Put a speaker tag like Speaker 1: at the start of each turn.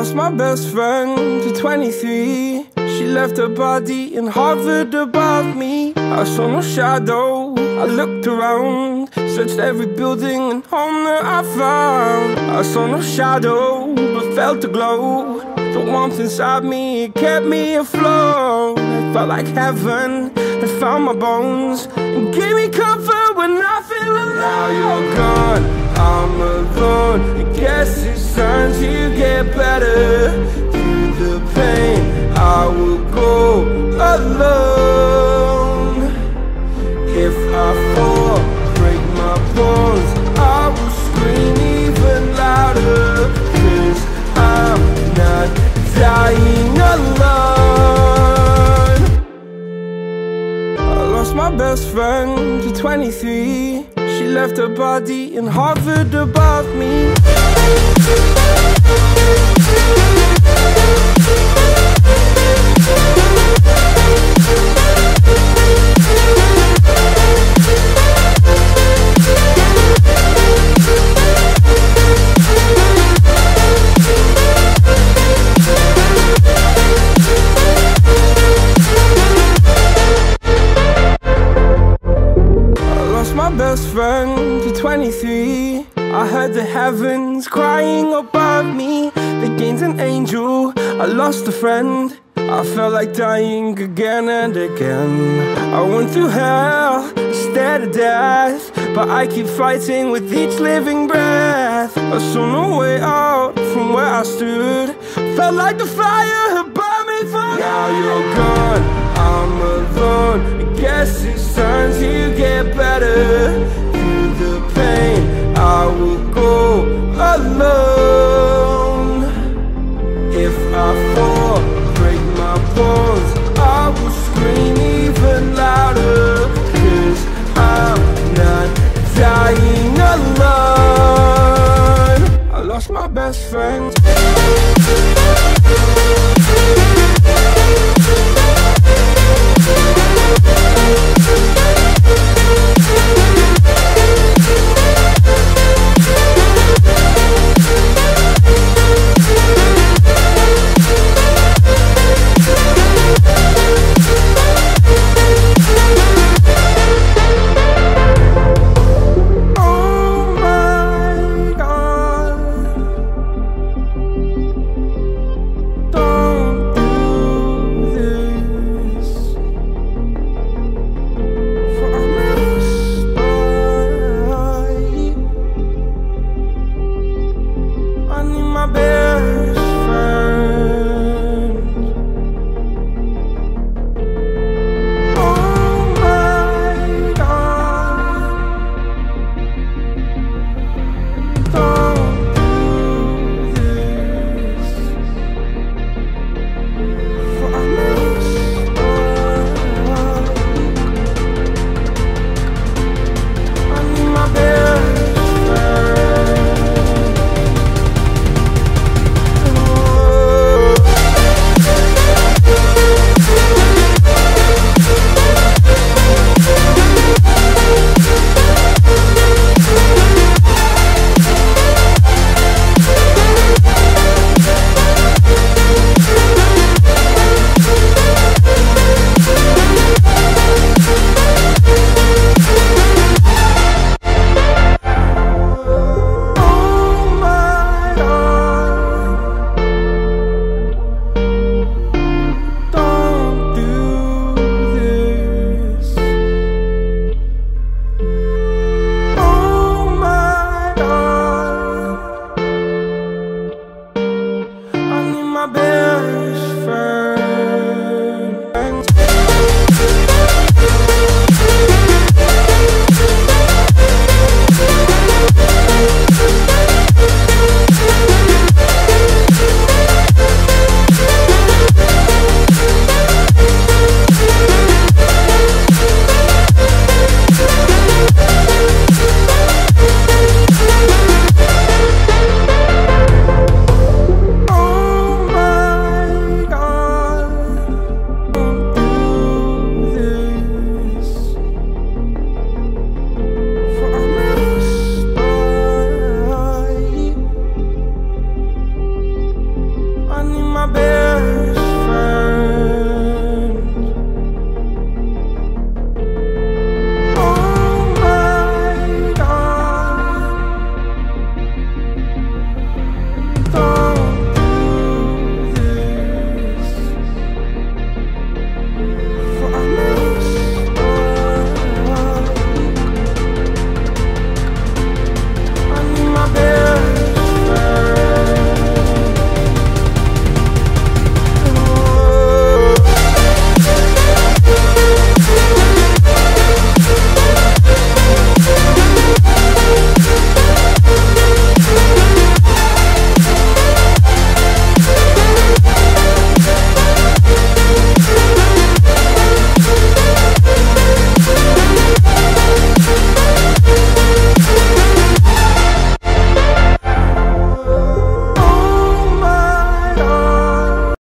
Speaker 1: lost my best friend to 23. She left her body and hovered above me. I saw no shadow, I looked around, searched every building and home that I found. I saw no shadow, but felt a glow. The warmth inside me, it kept me afloat. It felt like heaven had found my bones and gave me comfort when I feel alone. Now you're gone, I'm alone. I guess it's time to get better. Through the pain, I will go alone. If I fall, break my bones, I will scream even louder. 'Cause I'm not dying alone. I lost my best friend to 23. She left her body and hovered above me. My best friend to 23. I heard the heavens crying above me. They gained an angel, I lost a friend. I felt like dying again and again. I went through hell, stared at death, but I keep fighting with each living breath. I saw no way out from where I stood. Felt like the fire had burned me for. Now you're gone, I'm alone.